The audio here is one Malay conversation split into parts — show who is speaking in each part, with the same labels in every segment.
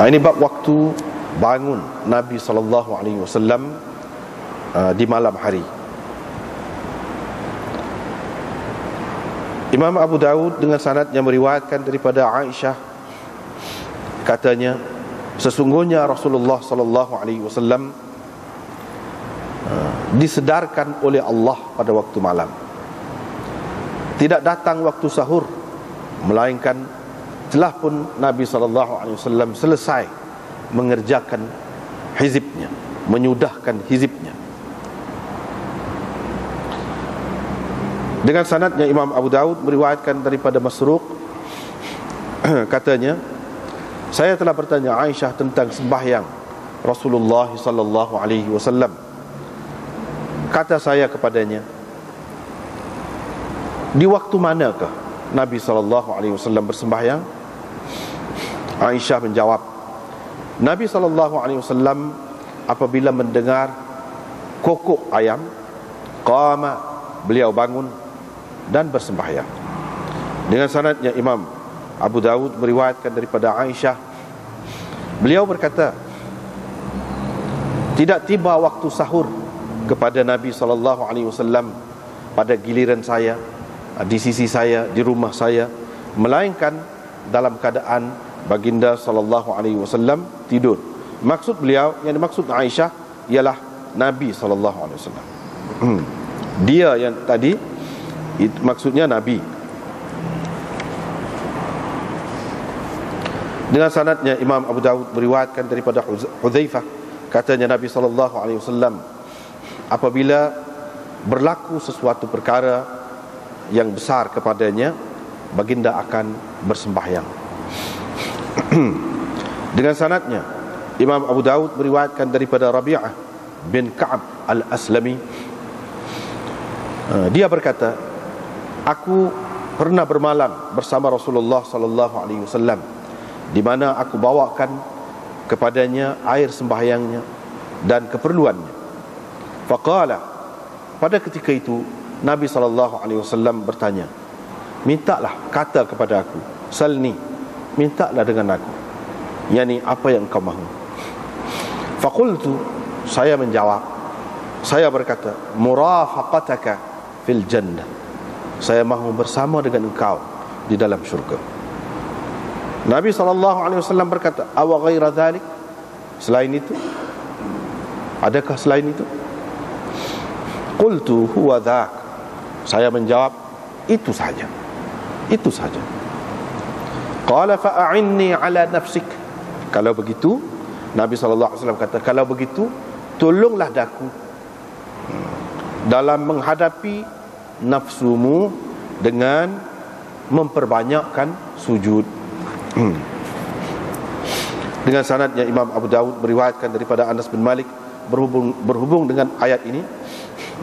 Speaker 1: Ini bab waktu bangun Nabi SAW di malam hari. Imam Abu Dawud dengan sanad yang meriwayatkan daripada Aisyah, katanya, sesungguhnya Rasulullah SAW disedarkan oleh Allah pada waktu malam. Tidak datang waktu sahur, melainkan telah pun Nabi SAW selesai mengerjakan hizibnya, menyudahkan hizibnya. Dengan sanadnya Imam Abu Dawud meriwayatkan daripada Masruq, katanya, saya telah bertanya Aisyah tentang sembahyang Rasulullah SAW. Kata saya kepadanya, di waktu manakah Nabi SAW bersembahyang? Aisyah menjawab, Nabi SAW apabila mendengar kokok ayam, qama, beliau bangun dan bersembahyang. Dengan sanadnya Imam Abu Dawud meriwayatkan daripada Aisyah, beliau berkata, tidak tiba waktu sahur kepada Nabi SAW pada giliran saya, di sisi saya, di rumah saya, melainkan dalam keadaan baginda SAW tidur. Maksud beliau, yang dimaksud Aisyah ialah Nabi SAW. Dia yang tadi maksudnya Nabi. Dengan sanadnya Imam Abu Dawud meriwayatkan daripada Hudzaifah, katanya Nabi SAW apabila berlaku sesuatu perkara yang besar kepadanya, baginda akan bersembahyang. Dengan sanadnya Imam Abu Dawud meriwayatkan daripada Rabi'ah bin Ka'ab al-Aslami, dia berkata, aku pernah bermalam bersama Rasulullah SAW, di mana aku bawakan kepadanya air sembahyangnya dan keperluannya. Faqala, pada ketika itu Nabi SAW bertanya, mintalah, kata kepada aku, salni, mintalah dengan aku, yakni apa yang kau mahu. Faqultu, saya menjawab, saya berkata, murafaqataka fil jannah, saya mahu bersama dengan engkau di dalam syurga. Nabi SAW berkata, awa ghaira dhalik, selain itu, adakah selain itu? Qultu huwa dhak, saya menjawab, itu saja, itu saja. Qala fa'inni ala nafsik, kalau begitu, Nabi SAW kata, kalau begitu, tolonglah daku dalam menghadapi nafsumu dengan memperbanyakkan sujud. Dengan sanadnya Imam Abu Dawud meriwayatkan daripada Anas bin Malik berhubung dengan ayat ini,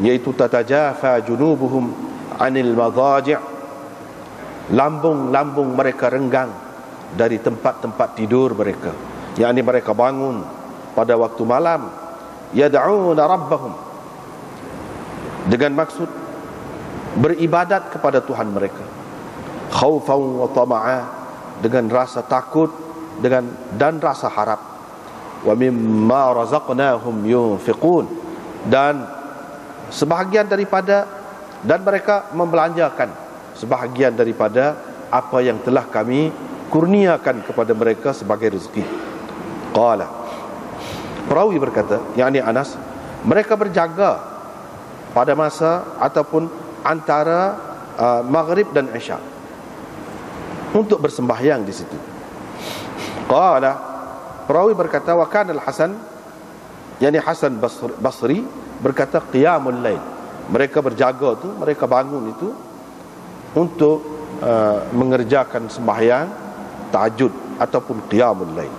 Speaker 1: yaitu tatajafa junubuhum anil madaji', lambung-lambung mereka renggang dari tempat-tempat tidur mereka, yakni mereka bangun pada waktu malam, yad'una rabbahum, dengan maksud beribadat kepada Tuhan mereka, khaufan wa tama'a, dengan rasa takut dan rasa harap, wa mimma razaqnahum yunfiqun, dan sebahagian daripada, dan mereka membelanjakan sebahagian daripada apa yang telah kami kurniakan kepada mereka sebagai rezeki. Qala, perawi berkata, yakni Anas, mereka berjaga pada masa ataupun antara maghrib dan isya untuk bersembahyang di situ. Qala, perawi berkata, wa kana al-Hasan, yakni Hasan Basri berkata, qiyamul lail, mereka berjaga tu, mereka bangun itu untuk mengerjakan sembahyang tahajud ataupun qiyamul lail.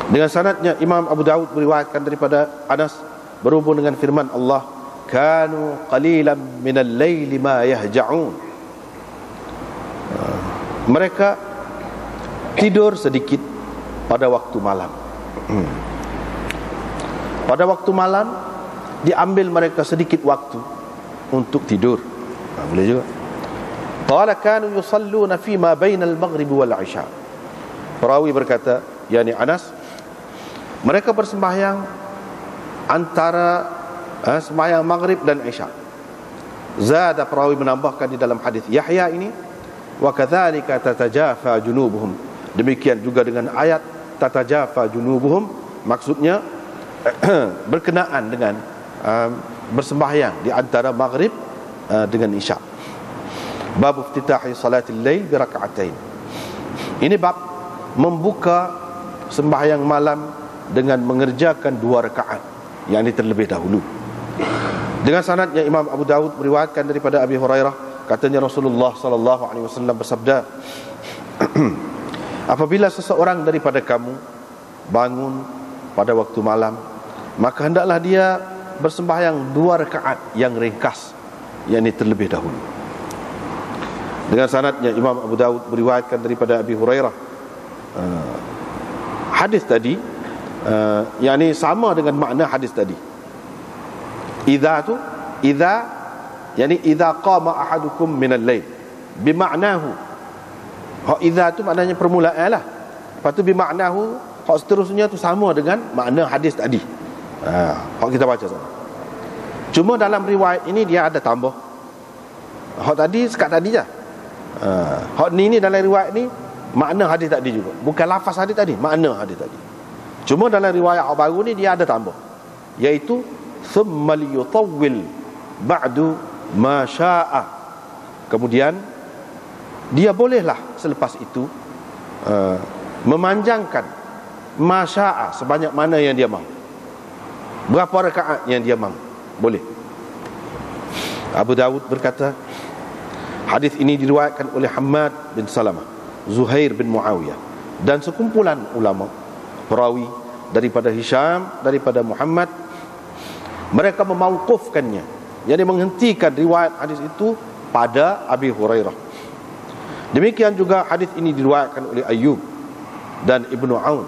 Speaker 1: Dengan sanadnya Imam Abu Dawud meriwayatkan daripada Anas berhubung dengan firman Allah, kanu qalilan minal laili ma yahja'un, mereka tidur sedikit pada waktu malam. Pada waktu malam diambil mereka sedikit waktu untuk tidur. Boleh juga. Qala kanu yusalluna fi ma baina al-maghrib wal isya, Perawi berkata, yakni Anas, mereka bersembahyang antara sembahyang maghrib dan isya. Zada, perawi menambahkan di dalam hadis Yahya ini, wa kadzalika tatajafa junubuhum. Demikian juga dengan ayat tatajafa junubuhum, maksudnya berkenaan dengan bersembahyang di antara maghrib dengan isya. Bab iftitahi salatil lail bi raka'atain. Ini bab membuka sembahyang malam dengan mengerjakan 2 rakaat, yang ini terlebih dahulu. Dengan sanadnya Imam Abu Dawud meriwayatkan daripada Abi Hurairah, katanya Rasulullah sallallahu alaihi wasallam bersabda, apabila seseorang daripada kamu bangun pada waktu malam, maka hendaklah dia bersembahyang 2 rakaat yang ringkas, yang ini terlebih dahulu. Dengan sanadnya Imam Abu Dawud meriwayatkan daripada Abi Hurairah, hadis tadi yakni sama dengan makna hadis tadi. Idza yakni idza qama ahadukum minal lail, bimaknahu. Hak idza tu maknanya permulaan lah. Lepas tu bimaknahu, hak seterusnya tu sama dengan makna hadis tadi. Hak kita baca sama. Cuma dalam riwayat ini dia ada tambah. Hak tadi sekat tadi je. Hak ni dalam riwayat ni makna hadis tadi juga, bukan lafaz hadis tadi, makna hadis tadi. Cuma dalam riwayat yang baru ni dia ada tambah, iaitu thumma liyutawwil ba'du ma syaa. Kemudian dia bolehlah selepas itu memanjangkan ma syaa, sebanyak mana yang dia mahu. Berapa rakaat yang dia mahu, boleh. Abu Dawud berkata, hadis ini diriwayatkan oleh Hammad bin Salamah, Zuhair bin Muawiyah, dan sekumpulan ulama perawi daripada Hisham, daripada Muhammad. Mereka memauqufkannya, yakni menghentikan riwayat hadis itu pada Abi Hurairah. Demikian juga hadis ini diriwayatkan oleh Ayyub dan Ibnu Aun.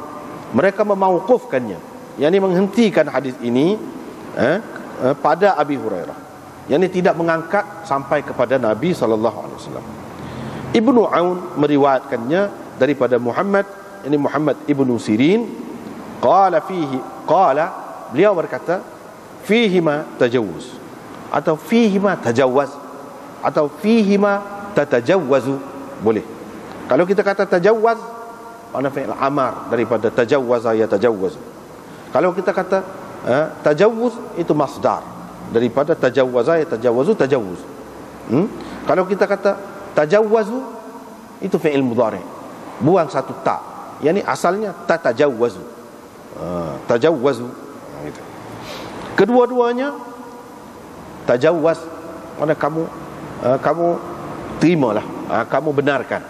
Speaker 1: Mereka memauqufkannya, yakni menghentikan hadis ini pada Abi Hurairah, yakni tidak mengangkat sampai kepada Nabi SAW. Ibnu Aun meriwayatkannya daripada Muhammad, ini Muhammad Ibnu Sirin, beliau berkata, fihima tajawuz, atau fihima tajawaz, atau fihima tatajawwazu, boleh. Kalau kita kata tajawaz, makna fi'il amar daripada tajawwaza yatajawwazu. Kalau kita kata tajawuz, itu masdar daripada tajawwaza yatajawwazu, tajawuz. Kalau kita kata tajawwazu, itu fi'il mudhari', buang satu ta, yakni asalnya tatajawwazu, tajawwazu gitu. Kedua-duanya tajawwaz, mana kamu terimalah, kamu benarkan.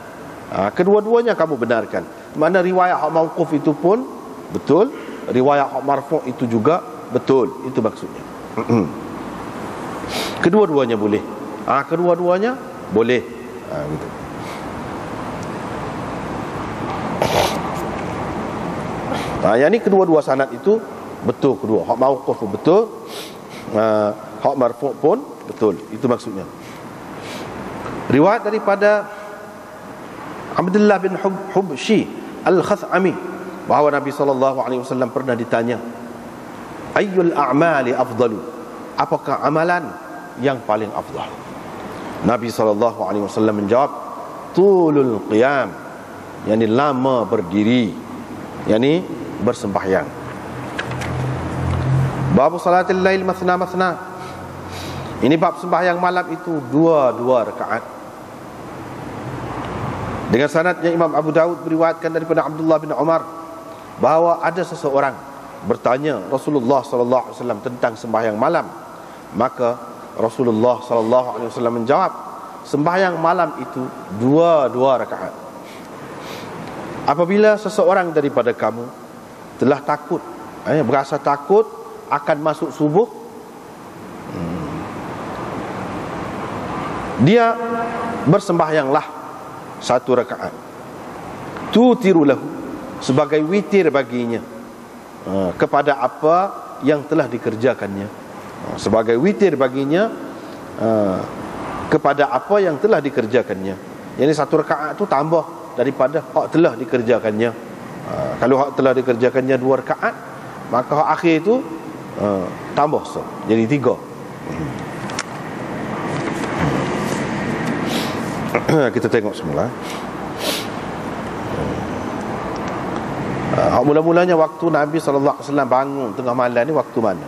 Speaker 1: Kedua-duanya kamu benarkan. Mana riwayat hak mauquf itu pun betul, riwayat hak marfu' itu juga betul, itu maksudnya. Kedua-duanya boleh. Kedua-duanya boleh. Gitu. Yang ni kedua-dua sanad itu betul, kedua. Hak mauquf pun betul, hak marfu' pun betul, itu maksudnya. Riwayat daripada Abdullah bin Hubshi Al-Khathami, bahawa Nabi SAW pernah ditanya, ayyul a'mali afdalu, apakah amalan yang paling afdal? Nabi SAW menjawab, tulul qiyam, yakni lama berdiri, yakni bersembahyang. Bab salatil lail mathna mathna. Ini bab sembahyang malam itu 2 rakaat. Dengan sanadnya Imam Abu Dawud meriwayatkan daripada Abdullah bin Umar, bahawa ada seseorang bertanya Rasulullah SAW tentang sembahyang malam. Maka Rasulullah SAW menjawab, sembahyang malam itu 2 rakaat. Apabila seseorang daripada kamu telah takut, berasa takut akan masuk subuh, dia bersembahyanglah 1 rakaat, tutiru lahu, sebagai witir baginya kepada apa yang telah dikerjakannya, sebagai witir baginya kepada apa yang telah dikerjakannya. Jadi 1 rakaat itu tambah daripada hak telah dikerjakannya. Kalau hak telah dikerjakannya 2 rakaat, maka hak akhir itu tambah jadi 3. Kita tengok semula. Mula-mulanya waktu Nabi SAW bangun tengah malam ni waktu mana?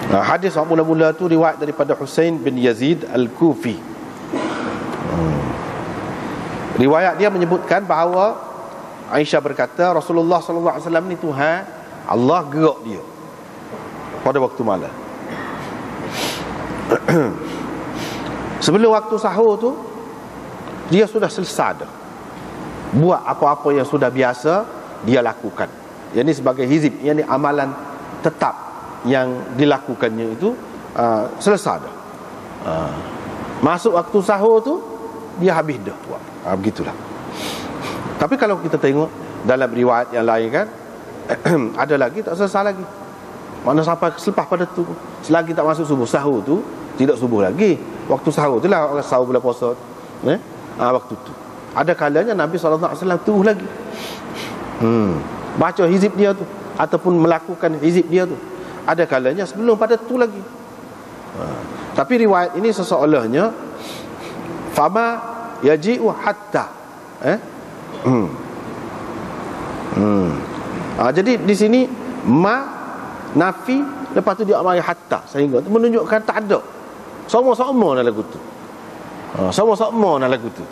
Speaker 1: Hadis mula-mula tu riwayat daripada Husain bin Yazid Al-Kufi. Riwayat dia menyebutkan bahawa Aisyah berkata Rasulullah SAW ni Tuhan Allah gerak dia pada waktu malam. Sebelum waktu sahur tu dia sudah selesai dah buat apa-apa yang sudah biasa dia lakukan. Yang ni sebagai hizib, yang ni amalan tetap yang dilakukannya itu selesai dah. Masuk waktu sahur tu dia habis dah buat. Begitulah. Tapi kalau kita tengok dalam riwayat yang lain kan ada lagi tak selesai lagi. Mana sampai selepas pada tu, selagi tak masuk subuh, sahur tu tidak subuh lagi. Waktu sahur tu lah orang sahur bulan puasa. Waktu tu ada kalanya Nabi SAW terus lagi baca hizib dia tu ataupun melakukan hizib dia tu. Ada kalanya sebelum pada tu lagi. Tapi riwayat ini seseolahnya fama yaji'u hatta jadi di sini ma nafi, lepas tu dia amai hatta, sehingga menunjukkan tak ada. Sama-sama dalam lagu tu. Sama-sama dalam lagu tu.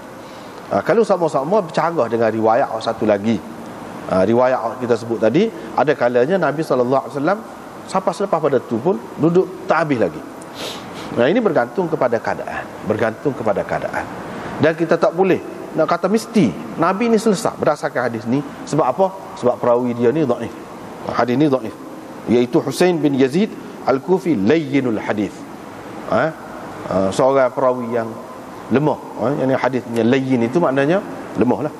Speaker 1: Kalau sama-sama bercanggah dengan riwayat satu lagi. Riwayat kita sebut tadi, ada kalanya Nabi SAW sampai selepas pada tu pun duduk tak habis lagi. Ini bergantung kepada keadaan. Dan kita tak boleh nak kata mesti Nabi ni selesai berdasarkan hadis ni. Sebab apa? Sebab perawi dia ni dhaif. Hadis ni dhaif, iaitu Husain bin Yazid Al-Kufi layyinul hadis. Seorang perawi yang lemah. Yang hadisnya layyin itu maknanya lemah lah.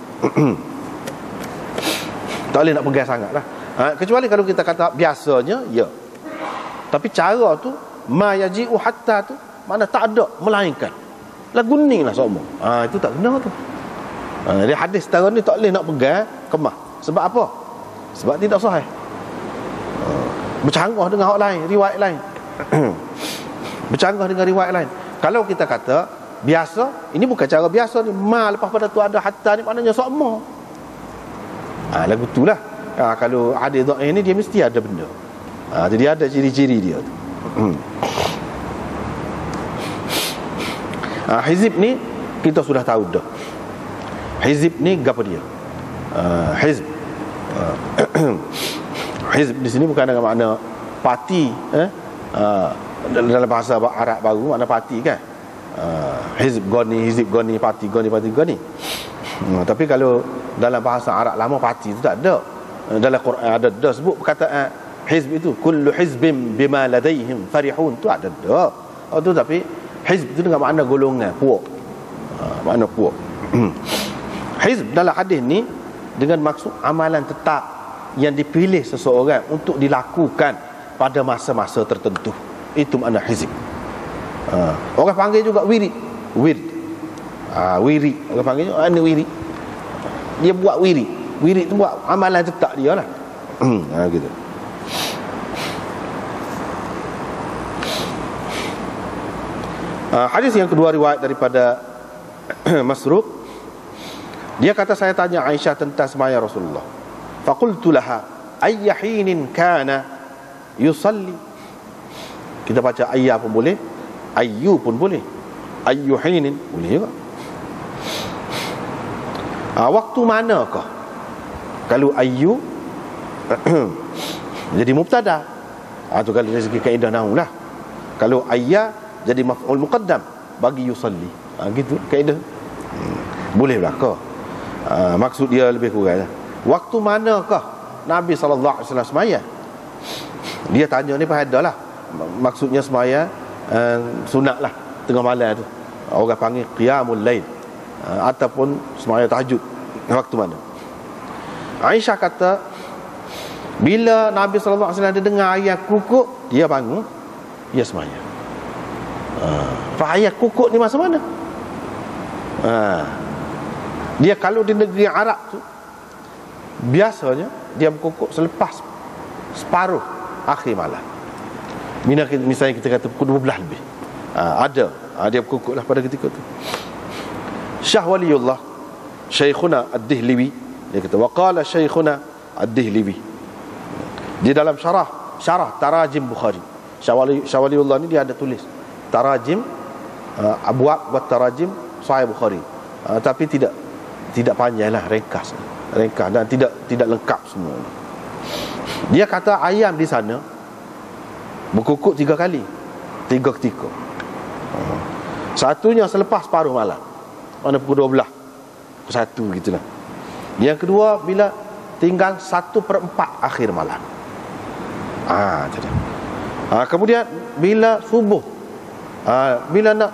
Speaker 1: Tak boleh nak pegang sangat lah. Kecuali kalau kita kata biasanya, ya. Tapi cara tu ma yaji'u hatta tu mana tak ada melainkan lah guning lah semua. Itu tak kena tu. Jadi hadis setara ni tak boleh nak pegang kemah. Sebab apa? Sebab tidak sahih. Bercanggah dengan hak lain, riwayat lain. Bercanggah dengan riwayat lain. Kalau kita kata biasa, ini bukan cara biasa ni. Ma lepas pada tu ada hatta ni maknanya sama. Lagu tu lah. Kalau hadis dhaif ni dia mesti ada benda. Jadi ada ciri-ciri dia tu. Hizib ni kita sudah tahu dah. Hizib ni apa dia? Hizb. Hizb di sini bukan dengan makna parti, dalam bahasa Arab baru makna parti kan. Hizb goni, parti goni. Tapi kalau dalam bahasa Arab lama parti itu tak ada. Dalam Quran ada sebut perkataan hizb itu, kullu hizbin bima ladaihim farihun, tu ada dah. Tu tapi hizb itu dengan makna golongan, puak. Makna puak. Hizb dalam hadis ni dengan maksud amalan tetap yang dipilih seseorang untuk dilakukan pada masa-masa tertentu. Itu makna hizb. Orang panggil juga wirid. Wirid. Orang panggil juga wirid. Dia buat wirid. Wirid tu buat amalan tetap dia lah. Gitu. Hadis yang kedua riwayat daripada Masruq. Dia kata saya tanya Aisyah tentang sembahyang Rasulullah. Faqultu laha ayya hinin kana yusalli. Kita baca ayya pun boleh, ayyu pun boleh, ayyu hinin boleh juga. Waktu manakah? Kalau ayyu jadi mubtada. Tu kalau dari segi kaedah nahwu lah. Kalau ayya jadi maf'ul muqaddam bagi yusalli. Gitu kaedah. Boleh belaka. Maksud dia lebih kurang lah. Waktu manakah Nabi SAW semaya? Dia tanya ni pada lah. Maksudnya semaya sunat lah, tengah malam tu. Orang panggil qiyamul lail, ataupun semaya tahajud. Waktu mana? Aisyah kata bila Nabi SAW dia dengar ayat kukuk, dia bangun, dia semaya. Ayat kukuk ni masa mana? Dia kalau di negeri Arab tu biasanya dia berkukuk selepas separuh akhir malam. Misalnya kita kata pukul 12 lebih, dia berkukuk lah pada ketika tu. Syah Waliullah Syekhuna Ad-Dihliwi, dia kata waqala Syekhuna Ad-Dihliwi di dalam syarah Tarajim Bukhari. Syah Waliullah ni dia ada tulis Tarajim, buat Tarajim Sahih Bukhari, tapi tidak panjang lah, ringkas dan tidak lengkap semua. Dia kata ayam di sana berkukuk 3 kali, 3 ketika. Satunya selepas paruh malam, mana pukul 12, pukul 1 gitulah. Yang kedua bila tinggal 1/4 akhir malam. Jadi. Kemudian bila subuh, bila nak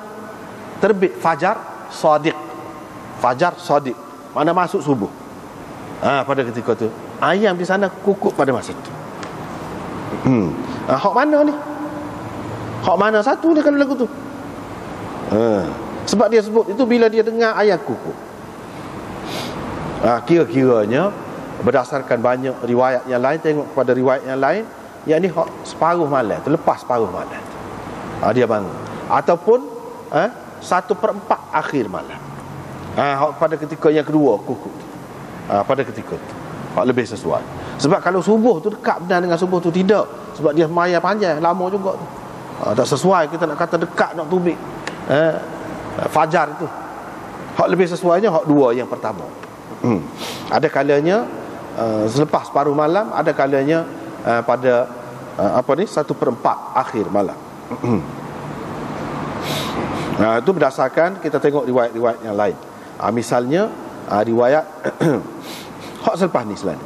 Speaker 1: terbit fajar sadiq, mana masuk subuh, pada ketika tu ayam di sana kukuk pada masa tu. Hak mana ni? Hak mana satu ni kalau lagu tu? Sebab dia sebut itu bila dia dengar ayam kukuk. Kira-kiranya berdasarkan banyak riwayat yang lain, tengok kepada riwayat yang lain, yang ni hak separuh malam tu, lepas separuh malam tu, dia bangun, ataupun 1/4 akhir malam. Pada ketika yang kedua kukuk tu, pada ketika tu hak lebih sesuai. Sebab kalau subuh tu dekat benar dengan subuh tu tidak, sebab dia maya panjang lama juga tu. Tak sesuai kita nak kata dekat nak tubik fajar itu. Hak lebih sesuainya hak dua yang pertama. Ada kalanya selepas paruh malam, ada kalanya pada 1/4 akhir malam. Itu berdasarkan kita tengok riwayat-riwayat yang lain. Misalnya riwayat hak selepas ni selain,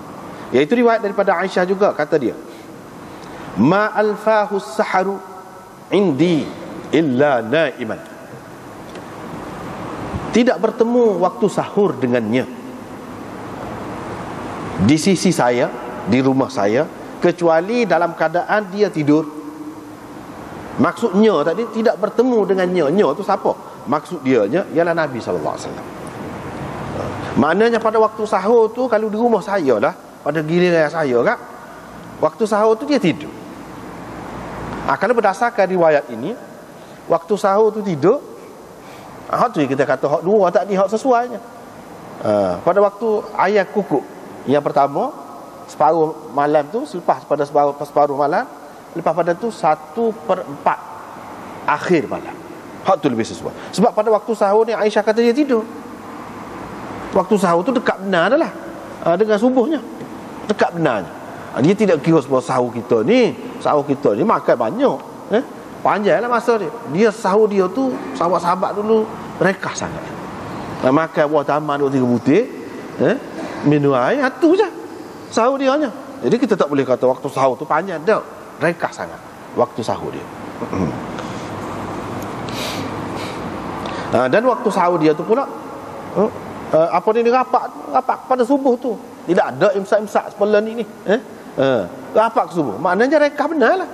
Speaker 1: iaitu riwayat daripada Aisyah juga, kata dia, ma alfahu saharu indi illa naiman, tidak bertemu waktu sahur dengannya di sisi saya, di rumah saya, kecuali dalam keadaan dia tidur. Maksudnya tadi tidak bertemu dengannya. Nya tu siapa? Maksud dianya ialah Nabi SAW. Maknanya pada waktu sahur tu, kalau di rumah saya lah, pada giliran saya kan, waktu sahur tu dia tidur. Kalau berdasarkan riwayat ini, waktu sahur tu tidur, hak tu kita kata hak dua tadi hak sesuainya. Pada waktu ayat kukuk yang pertama, separuh malam tu, selepas pada separuh malam, lepas pada tu 1/4 akhir malam, hak tu lebih sesuai. Sebab pada waktu sahur ni Aisyah kata dia tidur. Waktu sahur tu dekat benar adalah dengan subuhnya, dekat benarnya. Dia tidak kira sebab sahur kita ni makan banyak, panjanglah masa dia. Dia sahur dia tu, sahabat-sahabat dulu mereka sangat makan buah taman 2-3 butir, minum air, tu je sahur dia hanya. Jadi kita tak boleh kata waktu sahur tu panjang, tak, mereka sangat waktu sahur dia. Dan waktu sahur dia tu pula dia rapat pada subuh tu. Tidak ada imsak-imsak sebelah ni rapat ke subuh. Maknanya reka benar lah,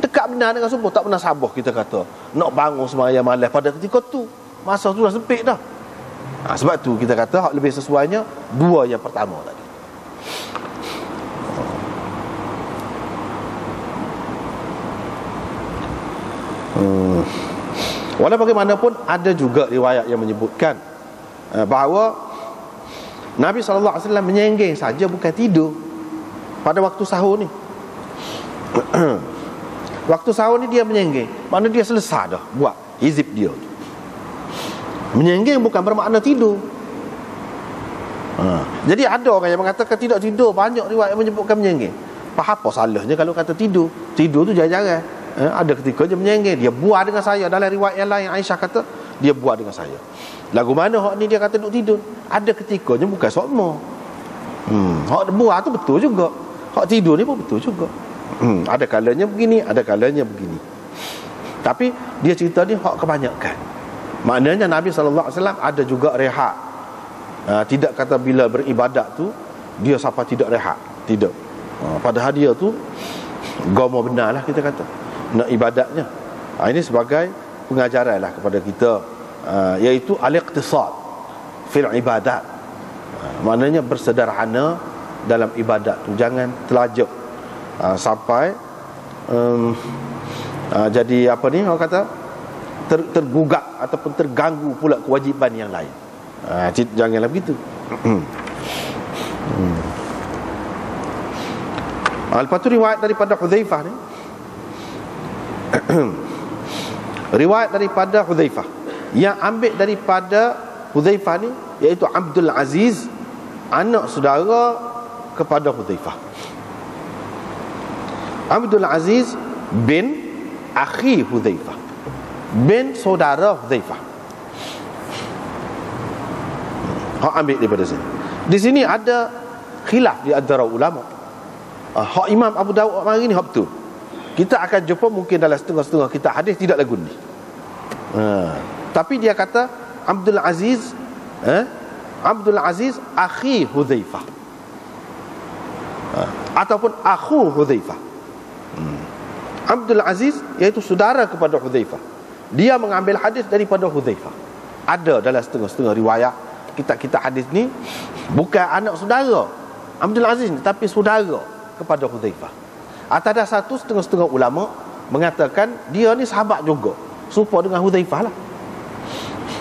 Speaker 1: dekat benar dengan subuh. Tak pernah sabar kita kata nak bangun sembahyang malam pada ketika tu, masa tu dah sempit dah. Sebab tu kita kata hak lebih sesuainya dua yang pertama tadi. Walau bagaimanapun ada juga riwayat yang menyebutkan bahawa Nabi SAW menyenggeng saja, bukan tidur pada waktu sahur ni. Waktu sahur ni dia menyenggeng, makna dia selesai dah buat hizib dia. Menyenggeng bukan bermakna tidur. Jadi ada orang yang mengatakan tidak tidur. Banyak riwayat yang menyebutkan menyenggeng. Apa salahnya kalau kata tidur? Tidur tu jarang-jarang. Ada ketika je menyenggeng. Dia buat dengan saya. Dalam riwayat yang lain Aisyah kata dia buat dengan saya. Lagu mana hak ni dia kata duduk tidur? Ada ketikanya bukan semua. Hak buat tu betul juga. Hak tidur ni pun betul juga. Ada kalanya begini, ada kalanya begini. Tapi dia cerita ni hak kebanyakan. Maknanya Nabi SAW ada juga rehat. Tidak kata bila beribadat tu dia sampai tidak rehat. Tidak. Padahal dia tu gomo benar lah kita kata nak ibadatnya. Ini sebagai pengajaran lah kepada kita Iaitu al-iqtisad fil ibadat. Maknanya bersederhana dalam ibadat tu, jangan terlajak sampai jadi apa ni orang kata tergugat ataupun terganggu pula kewajipan yang lain. Janganlah begitu. Lepas tu riwayat daripada Hudzaifah ni. Riwayat daripada Hudzaifah yang ambil daripada Hudzaifah ni, iaitu Abdul Aziz, anak saudara kepada Hudzaifah. Abdul Aziz bin akhi Hudzaifah, bin saudara Hudzaifah. Ambil daripada sini. Di sini ada khilaf di antara ulama. Hak Imam Abu Dawud mari ni hak betul. Kita akan jumpa mungkin dalam setengah-setengah kitab hadis tidak lagu ni. Tapi dia kata Abdul Aziz, Abdul Aziz akhi Hudzaifah, ataupun akhu Hudzaifah. Abdul Aziz iaitu saudara kepada Hudzaifah. Dia mengambil hadis daripada Hudzaifah. Ada dalam setengah-setengah riwayat kitab-kitab hadis ni bukan anak saudara Abdul Aziz ni, tapi saudara kepada Hudzaifah. Ada satu setengah-setengah ulama mengatakan dia ni sahabat juga, serupa dengan Hudzaifah lah.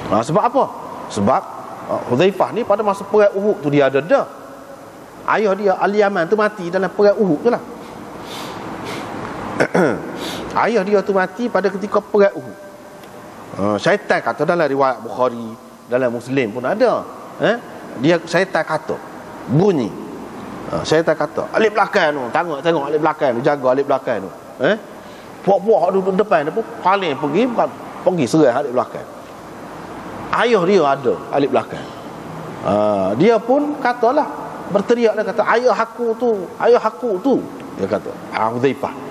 Speaker 1: Sebab apa? Sebab Hudzaifah ni pada masa perang Uhud tu dia ada dah. Ayah dia Al-Yaman tu mati dalam perang Uhud tu lah. Ayah dia tu mati pada ketika perang Uhud. Syaitan kata dalam riwayat Bukhari, dalam Muslim pun ada. Dia syaitan kata bunyi. Syaitan kata alif belakang tu, tengok alif belakang tu, jaga alif belakang tu. Puak-puak duduk depan tu paling pergi serai alif belakang. Ayah dia ada alif belakang. Dia pun katalah, berteriak, dia kata ayah aku tu, dia kata Hudzaifah.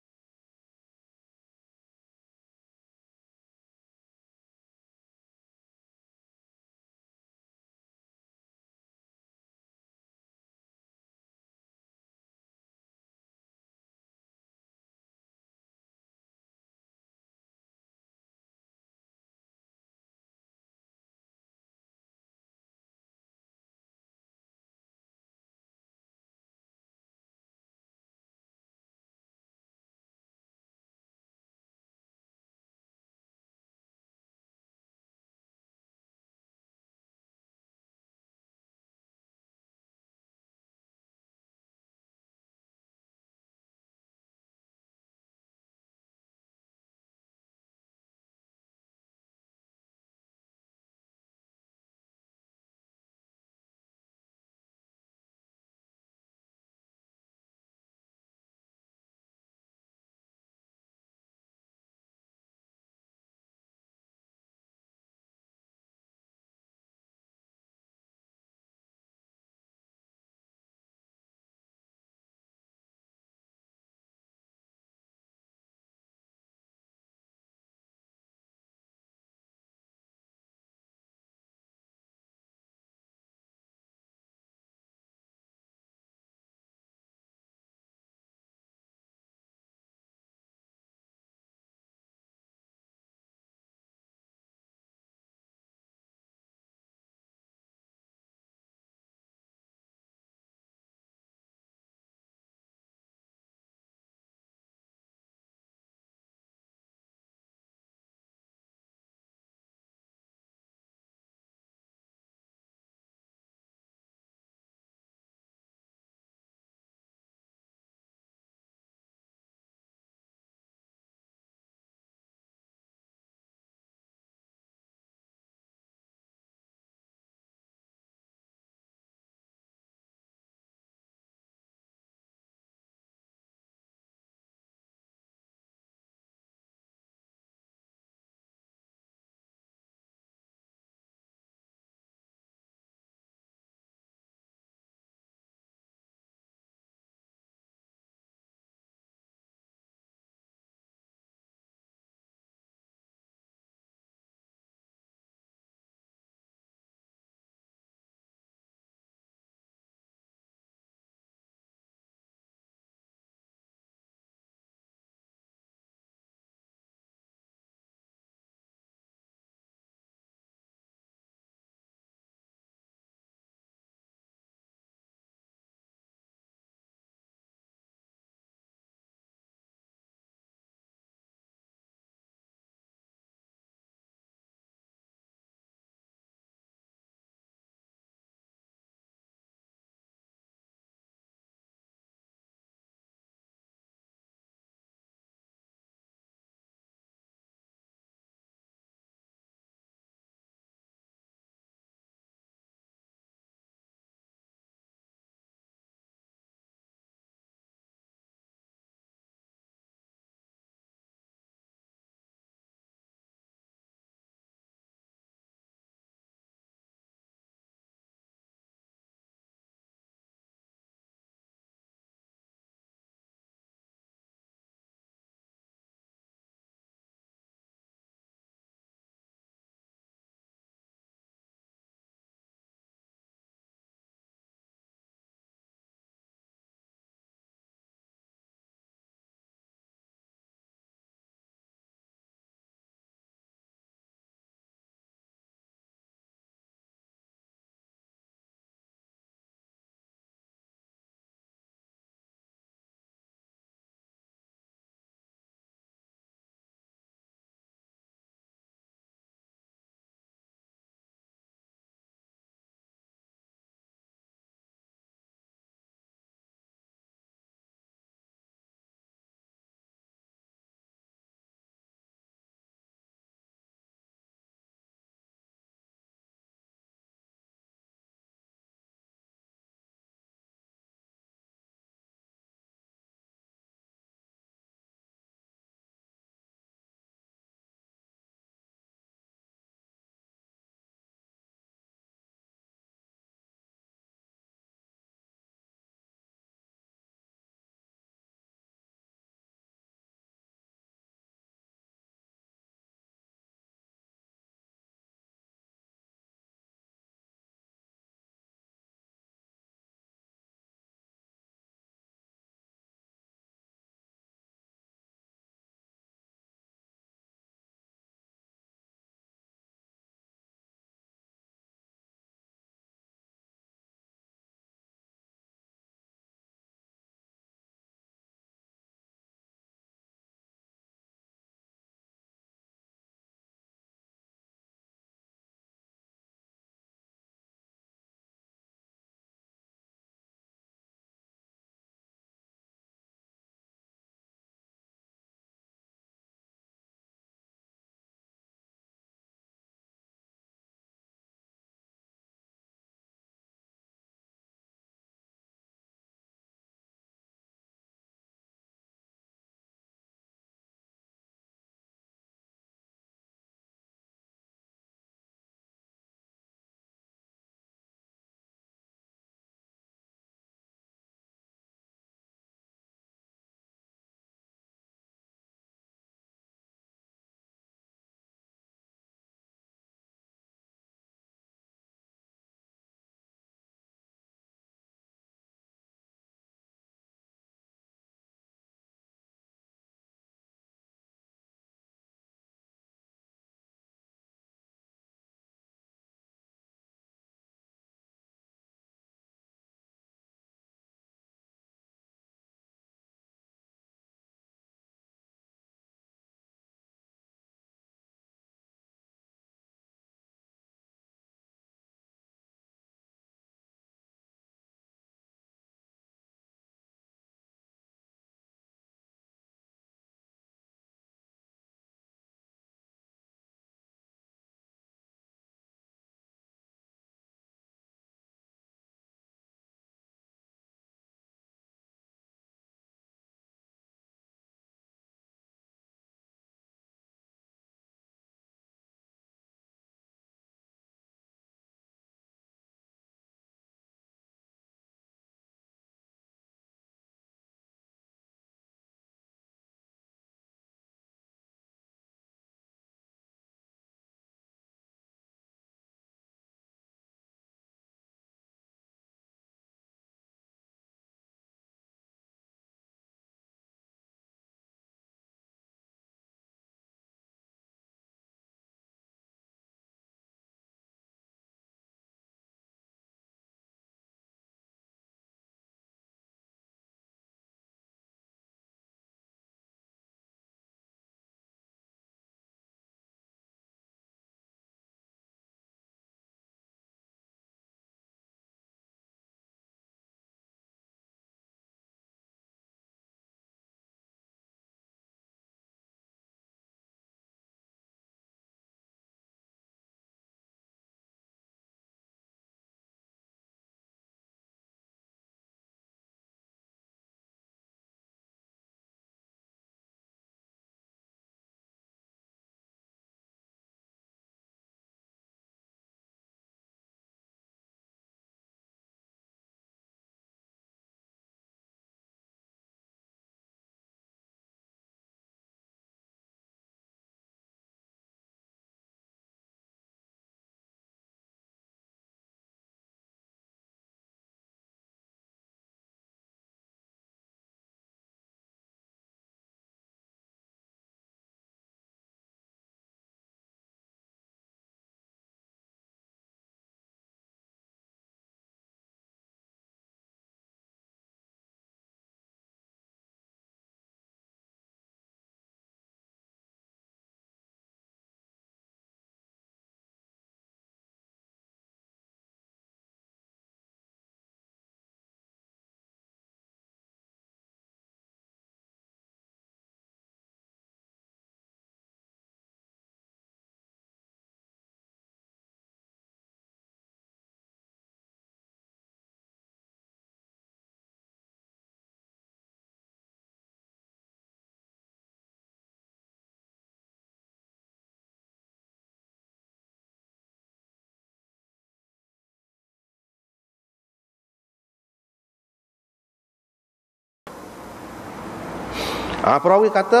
Speaker 1: Perawi kata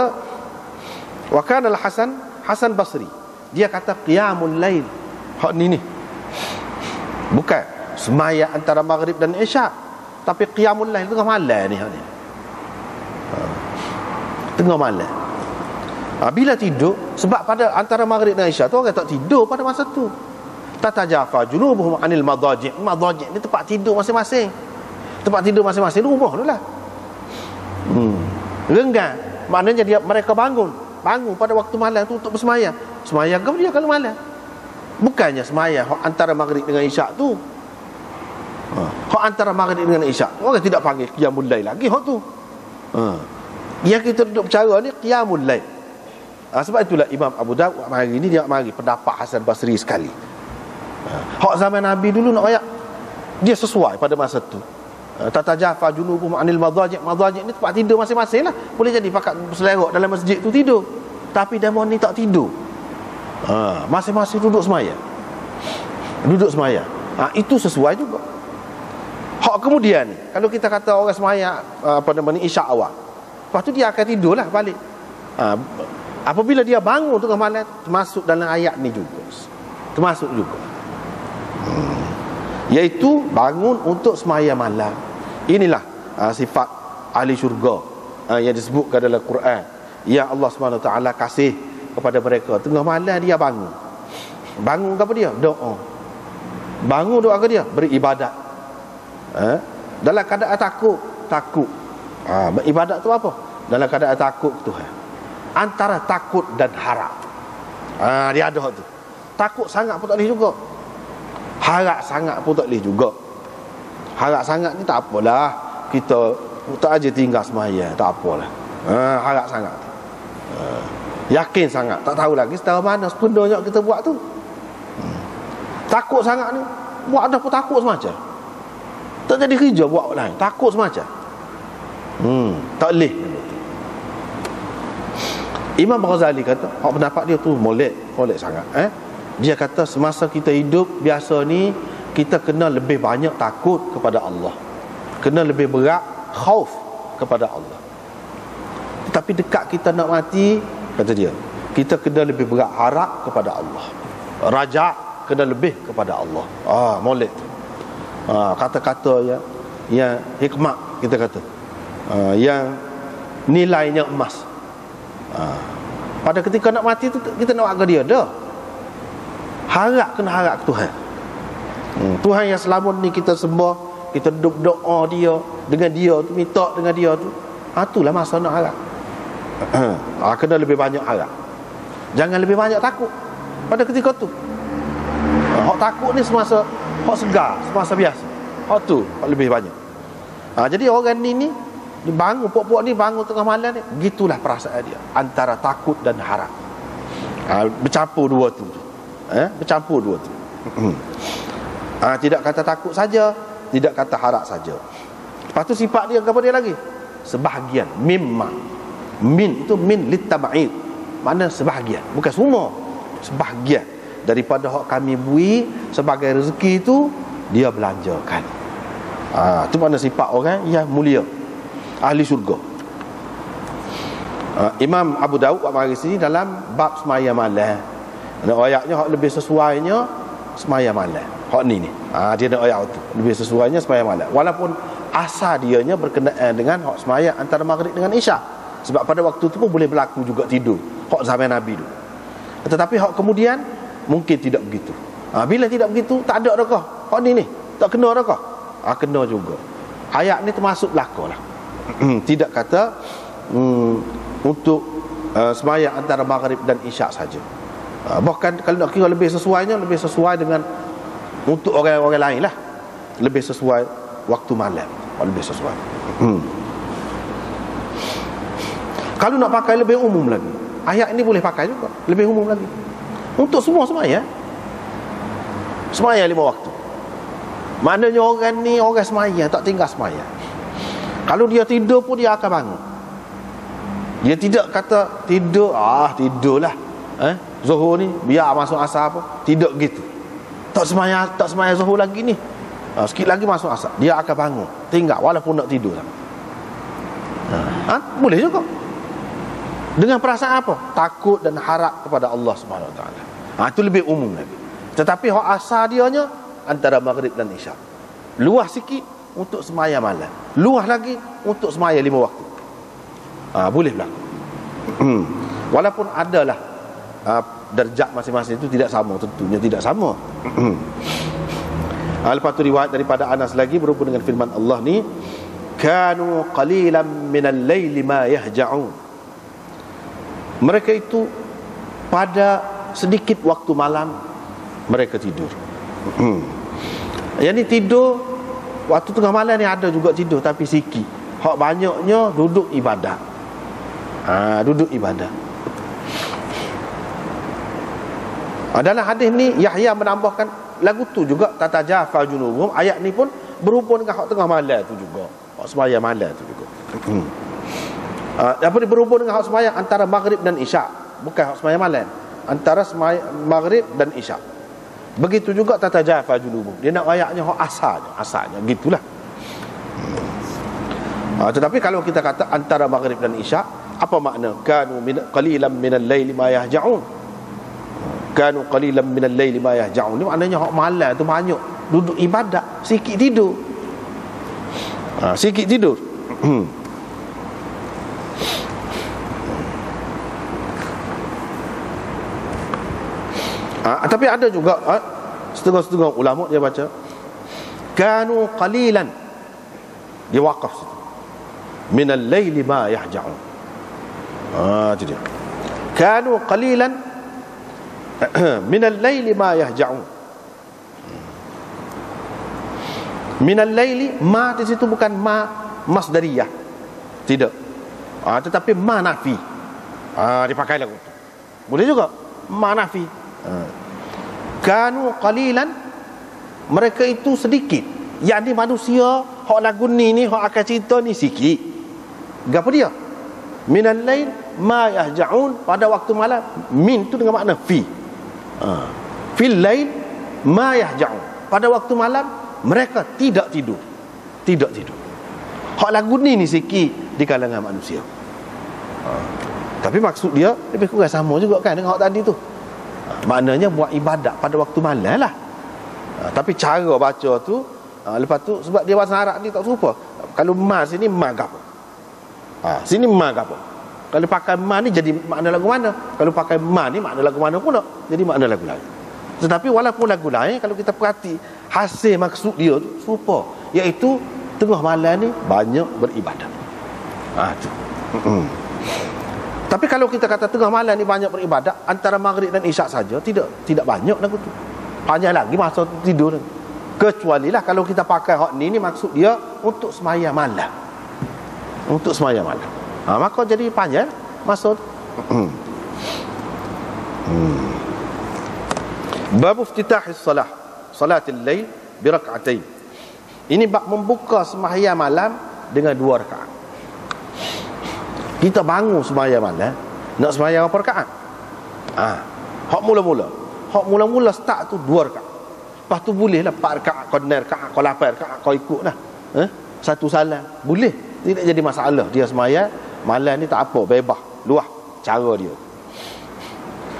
Speaker 1: wa kana Hasan Basri, dia kata qiyamul lail. Hak ni bukan semaya antara maghrib dan isyak, tapi qiyamul lail tengah malam ni, hak ni. Tengah malam. Bila tidur, sebab pada antara maghrib dan isyak tu orang tak tidur pada masa tu. Tatajafa junubuhum anil madaji'. Madaji' ni tempat tidur masing-masing. Tempat tidur masing-masing rumah tu lah. Renggang, maknanya mereka bangun pada waktu malam tu untuk bersemayang. Semayang ke dia kalau malam? Bukannya semayang antara maghrib dengan isyak tu. Hak antara maghrib dengan isyak, orang tidak panggil qiyamul lail lagi hak tu. Yang kita duduk bercara ni qiyamul lail. Sebab itulah Imam Abu Daud hari ni dia mari pendapat Hasan Basri sekali. Hak zaman Nabi dulu nak ayat, dia sesuai pada masa tu. Tatajafa junubuhum anil madaji'. Madaji' ni tempat tidur masing-masing lah. Boleh jadi pakat berselerok dalam masjid tu tidur, tapi demon ni tak tidur. Masing-masing duduk semaya. Itu sesuai juga. Hak kemudian ni, kalau kita kata orang semaya isyak awal, lepas tu dia akan tidur lah balik. Apabila dia bangun tengah malam, termasuk dalam ayat ni juga. Termasuk juga. Iaitu bangun untuk semaya malam. Inilah sifat ahli syurga yang disebutkan dalam Quran, yang Allah SWT kasih kepada mereka. Tengah malam dia bangun. Bangun apa dia? Doa. Bangun doa ke dia? Beribadat. Dalam keadaan takut. Beribadat tu apa? Dalam keadaan takut Tuhan. Antara takut dan harap. Dia ada tu. Takut sangat pun tak boleh juga. Harap sangat pun tak boleh juga. Harap sangat ni tak apalah, kita tak aja tinggal semaya, tak apalah. Harap sangat. Yakin sangat, tak tahu lagi setara mana sebenarnya kita buat tu. Takut sangat ni, buat dah pun takut semacam. Tak jadi kerja buat lain, takut semacam. Tak boleh. Imam Ghazali kata, pendapat dia tu molek sangat. Dia kata semasa kita hidup biasa ni, kita kena lebih banyak takut kepada Allah, kena lebih berat khauf kepada Allah. Tetapi dekat kita nak mati, kata dia, kita kena lebih berat harap kepada Allah, raja kena lebih kepada Allah. Molek tu. Kata-kata yang hikmat, kita kata, yang nilainya emas. Pada ketika nak mati tu, kita nak agak dia dah. Kena harap ke Tuhan. Tuhan yang selama ni kita sembah, kita duduk doa dia, dengan dia tu, minta dengan dia tu, itulah masa nak harap. Kena lebih banyak harap. Jangan lebih banyak takut pada ketika tu. Hak takut ni semasa hak segar, semasa biasa. Hak tu hak lebih banyak. Jadi orang ni bangun, pokok ni bangun tengah malam ni, begitulah perasaan dia, antara takut dan harap. Bercampur dua tu. Bercampur dua tu. Tidak kata takut saja, tidak kata harap saja. Lepas tu sifat dia apa dia lagi? Sebahagian. Min itu min litab'id. Mana sebahagian, bukan semua. Sebahagian daripada hak kami bui sebagai rezeki itu dia belanjakan. Itu mana sifat orang yang mulia, ahli syurga. Imam Abu Daud buat mari sini dalam bab semaya malam. Ada ayatnya hak lebih sesuainya semaya malam. Hak ni dia ada ayat tu lebih sesuainya semaya malam. Walaupun asal dianya berkenaan dengan hak semaya antara maghrib dengan isyak. Sebab pada waktu tu pun boleh berlaku juga tidur, hak zaman Nabi tu. Tetapi hak kemudian mungkin tidak begitu. Bila tidak begitu, tak ada dah. Hak ni tak kena dah. Kena juga. Ayat ni termasuk belaka lah. Tidak kata untuk semaya antara maghrib dan isyak saja. Bahkan kalau nak kira lebih sesuainya, lebih sesuai dengan untuk orang-orang lain lah, lebih sesuai waktu malam, lebih sesuai. Kalau nak pakai lebih umum lagi, ayat ini boleh pakai juga lebih umum lagi untuk semua semaya 5 waktu. Maknanya orang ni orang semaya, tak tinggal semaya. Kalau dia tidur pun dia akan bangun. Dia tidak kata tidur, tidurlah, Zuhur ni biar masuk asar apa. Tidak gitu. Tak semaya zuhur lagi ni. Sikit lagi masuk asar, dia akan bangun, tinggal walaupun nak tidur. Boleh juga. Dengan perasaan apa? Takut dan harap kepada Allah Subhanahu Wa Taala. Itu lebih umum lagi. Tetapi hak asal dianya antara maghrib dan isyak. Luas sikit untuk semaya malam, luas lagi untuk semaya 5 waktu. Boleh berlaku. Walaupun adalah darjat masing-masing itu tidak sama, tentunya tidak sama. Lepas tu riwayat daripada Anas lagi berhubung dengan firman Allah ni, kanu qalilan minal laili ma yahja'un. Mereka itu pada sedikit waktu malam mereka tidur. Yang ni tidur waktu tengah malam ni ada juga tidur, tapi sikit. Hak banyaknya duduk ibadah. Duduk ibadah. Dalam hadis ni Yahya menambahkan lagu tu juga, tatajafa junubuhum. Ayat ni pun berhubung dengan hak tengah malam tu juga, hak sembahyang malam tu juga. Apa ni berhubung dengan hak sembahyang antara maghrib dan isyak, bukan hak sembahyang malam, antara maghrib dan isyak. Begitu juga tatajafa junubuhum. Dia nak ayatnya hak asalnya gitulah. Tetapi kalau kita kata antara maghrib dan isyak, apa makna kanu qalilan minal laili ma yahja'un? Kanu qalilan minal laili ma yahja'un ni maknanya hak malam tu banyak duduk ibadat, sikit tidur. Sikit tidur. Tapi ada juga setengah-setengah ulama dia baca kanu qalilan, dia waqaf situ, minal laili ma yahja'un. Itu dia, kanu qalilan minal laili ma yahja'un. Minal laili, ma di situ bukan ma masdariyah, tidak, tetapi ma nafi. Dipakai lagu tu boleh juga, ma nafi. Kanu qalilan, mereka itu sedikit. Yang ni manusia hak lagu ni hak akan cerita ni sikit. Gapo dia? Minal lail ma yahja'un, pada waktu malam. Min tu dengan makna fi. Fil lail ma yahja'un, pada waktu malam mereka tidak tidur. Tidak tidur. Hak lagu ni sikit di kalangan manusia. Tapi maksud dia lebih kurang sama juga kan dengan hak tadi tu. Maknanya buat ibadat pada waktu malam lah. Tapi cara baca tu, lepas tu sebab dia bahasa Arab ni tak serupa. Kalau ma sini ma gapo, sini ma gapo. Kalau pakai ma ni jadi makna lagu mana, kalau pakai ma ni makna lagu mana pula, jadi makna lagu lain. Tetapi walaupun lagu lain, kalau kita perhati hasil maksud dia tu serupa, iaitu tengah malam ni banyak beribadat. Tu. Tapi kalau kita kata tengah malam ni banyak beribadat, antara maghrib dan isyak saja, tidak banyak lagu tu. Panjang lagi masa tidur. Kecuali lah kalau kita pakai hak ni maksud dia untuk sembahyang malam. Untuk sembahyang malam. Maka jadi panjang masa tu. Bab iftitahis salah, salatil lail bi rak'atain. Ini bab membuka sembahyang malam dengan 2 rakaat. Kita bangun sembahyang malam, nak sembahyang berapa rakaat? Hak mula-mula start tu 2 rakaat. Lepas tu boleh lah 4 rakaat, kau 9 rakaat, kau 8 rakaat, kau ikut lah. Satu salam boleh, tidak jadi masalah. Dia sembahyang malam ni tak apa, bebas, luah cara dia.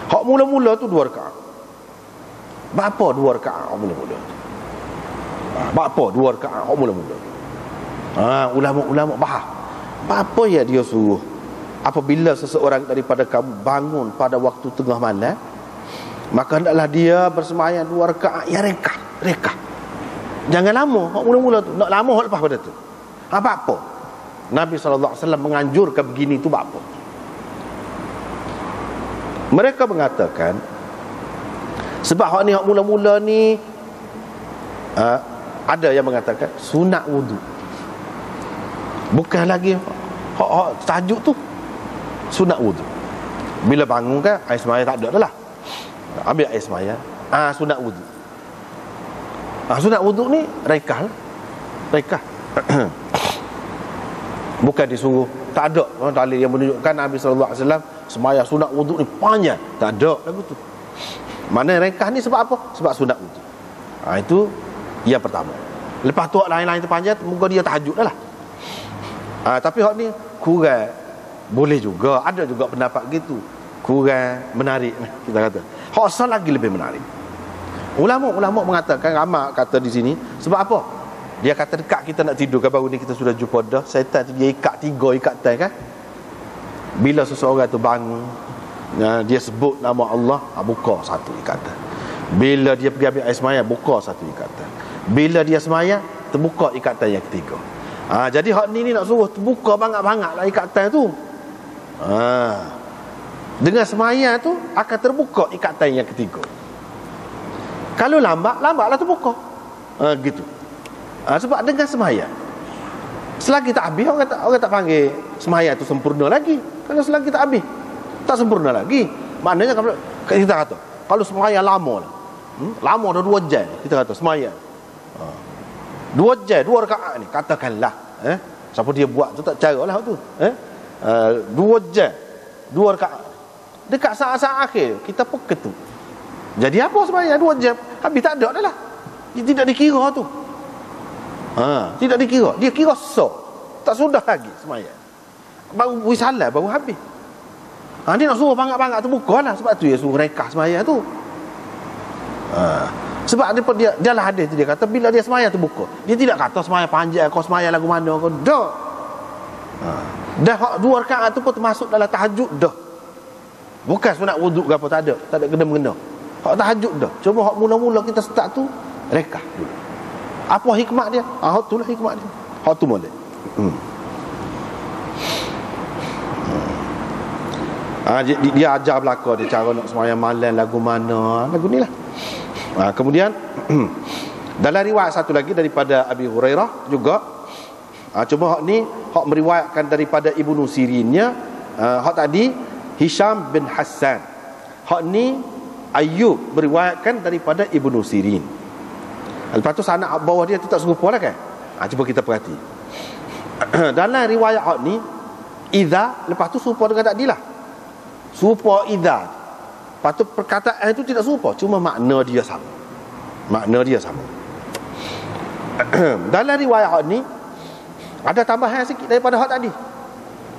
Speaker 1: Hak mula-mula tu 2 rakaat. Berapa 2 rakaat hak mula-mula? Berapa 2 rakaat hak mula-mula? Ulama-ulama bahas. Apa ya dia suruh? Apabila seseorang daripada kamu bangun pada waktu tengah malam, maka hendaklah dia bersembahyang 2 rakaat yang rekah. Jangan lama hak mula-mula tu, nak lama hak lepas pada tu. Apa? Nabi SAW menganjurkan begini tu apa? Mereka mengatakan sebab hak ni hak mula-mula ni ada yang mengatakan sunat wudu. Bukan lagi hak tajuk tu sunat wudu. Bila bangun kan air sembahyang tak ada dah lah. Ambil air sembahyang, sunat wudu. Sunat wudu ni rekah lah. Rekah. Bukan disuruh, tak ada dalil yang menunjukkan Nabi SAW sembahyang sunat wudu ni panjang. Tak ada lagu tu. Mana rekah ni sebab apa? Sebab sunat wudu. Itu yang pertama. Lepas tu lain-lain tu panjang, moga dia tahajud dah lah. Tapi hak ni kurang boleh juga, ada juga pendapat gitu, kurang menarik kita kata. Hak asal lagi lebih menarik. Ulama mengatakan, ramai kata di sini, sebab apa? Dia kata dekat kita nak tidur kan, baru ni kita sudah jumpa dah, syaitan tu dia ikat 3 ikatan kan. Bila seseorang tu bangun, dia sebut nama Allah, buka satu ikatan. Bila dia pergi ambil air semaya, buka satu ikatan. Bila dia semaya, terbuka ikatan yang ketiga. Jadi hak ni nak suruh terbuka banyak-banyak lah ikatan tu. Dengan semaya tu akan terbuka ikatan yang ketiga. Kalau lambatlah terbuka. Gitu. Sebab dengan semaya, selagi tak habis, orang tak panggil semaya tu sempurna lagi. Kalau selagi tak habis, tak sempurna lagi. Maknanya kalau kita kata, kalau semaya lama lah, lama dah 2 jam, kita kata semaya 2 jam 2 rakaat ni, katakanlah siapa dia buat tu tak cara lah tu 2 jam 2 rakaat, dekat saat-saat akhir kita pun ketuk. Jadi apa semaya 2 jam habis, tak ada dah lah. Dia tidak dikira tu. Tidak dikira. Dia kira tak sudah lagi semaya. Baru wisalah, baru habis. Dia nak suruh banyak-banyak tu bukalah. Sebab tu dia suruh rekah semaya tu. Sebab dia lah hadis tu, dia kata bila dia semaya tu buka. Dia tidak kata semaya panjang, kau semaya lagu mana kau. Dah. Dah 2 rakaat tu pun termasuk dalam tahajud dah. Bukan sunat wuduk ke apa, tak ada kena-mengena. Hak tahajud dah. Cuma hak mula-mula kita start tu rekah dulu. Apa hikmat dia? Hak tu lah hikmat dia. Hak tu boleh. Dia ajar belaka dia cara nak sembahyang malam lagu mana, lagu ni lah. Kemudian dalam riwayat satu lagi daripada Abi Hurairah juga, cuma hak ni hak meriwayatkan daripada Ibnu Sirinnya. Hak tadi Hisham bin Hassan, hak ni Ayyub meriwayatkan daripada Ibnu Sirin. Lepas tu sanad bawah dia tu tak serupa lah kan. Cuba kita perhati. Dalam riwayat hak ni idza, lepas tu serupa dengan tadi lah. Serupa idza. Lepas tu perkataan itu tidak serupa, cuma makna dia sama. Dalam riwayat hak ni ada tambahan sikit daripada hak tadi.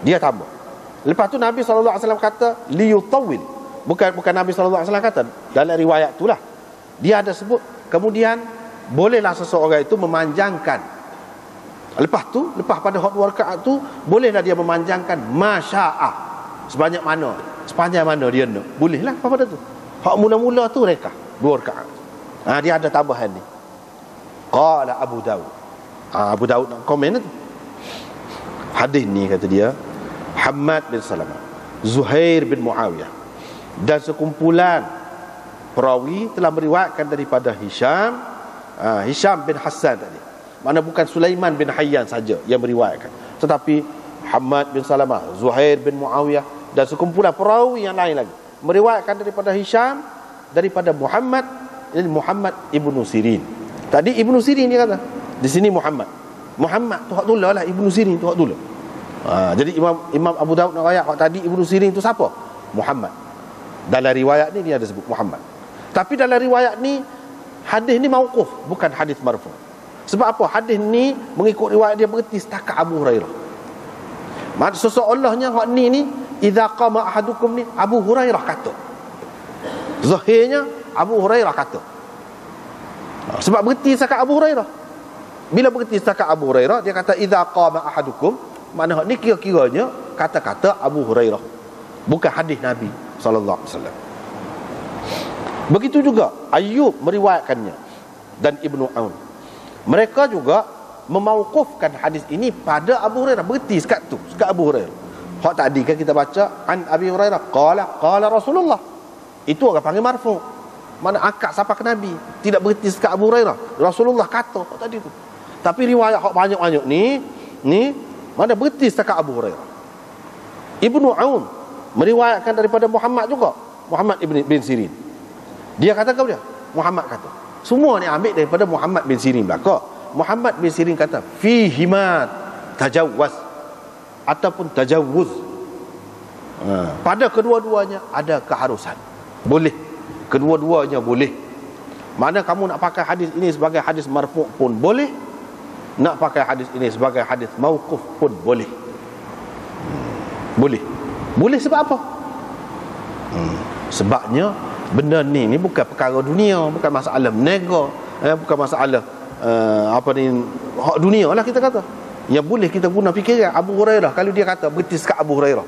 Speaker 1: Dia tambah. Lepas tu Nabi SAW kata liyutawil. Bukan Nabi SAW kata, dalam riwayat itulah dia ada sebut, kemudian bolehlah seseorang itu memanjangkan. Lepas pada hak 2 rakaat tu bolehlah dia memanjangkan masya'ah, sepanjang mana dia nak. Bolehlah pada tu. Hak mula-mula tu rekah 2 rakaat. Dia ada tambahan ni. Qala Abu Daud. Abu Daud nak komen tu. Hadis ni kata dia, Hammad bin Salamah, Zuhair bin Muawiyah dan sekumpulan perawi telah meriwayatkan daripada Hisham bin Hassan tadi. Mana bukan Sulaiman bin Hayyan saja yang meriwayatkan, tetapi Hammad bin Salamah, Zuhair bin Muawiyah dan sekumpulan perawi yang lain lagi meriwayatkan daripada Hisham, daripada Muhammad Ibnu Sirin. Tadi Ibnu Sirin dia kata, di sini Muhammad tu hak dulu lah, Ibnu Sirin tu hak dulu. Jadi Imam Abu Daud nak riwayat hak tadi Ibnu Sirin tu siapa? Muhammad. Dalam riwayat ni dia ada sebut Muhammad. Tapi dalam riwayat ni hadis ni mauquf, bukan hadis marfu'. Sebab apa? Hadis ni mengikut riwayat dia berhenti setakat Abu Hurairah. Maksud seolah-olahnya hak ni idza qama ahadukum ni Abu Hurairah kata. Zahirnya Abu Hurairah kata. Sebab berhenti setakat Abu Hurairah. Bila berhenti setakat Abu Hurairah, dia kata idza qama ahadukum, makna hak ni kira-kiranya kata-kata Abu Hurairah, bukan hadis Nabi sallallahu alaihi wasallam. Begitu juga Ayyub meriwayatkannya dan Ibnu Aun. Mereka juga memauqufkan hadis ini pada Abu Hurairah, berhenti sekat Abu Hurairah. Hak tadi kan kita baca an Abi Hurairah qala Rasulullah, itu orang panggil marfu', mana angkat sampai ke Nabi, tidak berhenti sekat Abu Hurairah. Rasulullah kata hak tadi tu. Tapi riwayat hak banyak-banyak ni mana berhenti setakat Abu Hurairah. Ibnu Aun meriwayatkan daripada Muhammad juga, Muhammad bin Sirin. Dia kata ke dia? Muhammad kata. Semua ni ambil daripada Muhammad bin Sirin belaka. Muhammad bin Sirin kata fihimat tajawuz ataupun tajawuz. Pada kedua-duanya ada keharusan. Boleh. Kedua-duanya boleh. Mana kamu nak pakai hadis ini sebagai hadis marfu' pun boleh, nak pakai hadis ini sebagai hadis mauquf pun boleh. Boleh. Boleh sebab apa? Sebabnya benda ni bukan perkara dunia, bukan masalah menega, bukan masalah apa ni, hak dunia lah kita kata. Yang boleh kita guna fikiran. Abu Hurairah kalau dia kata betis kat Abu Hurairah,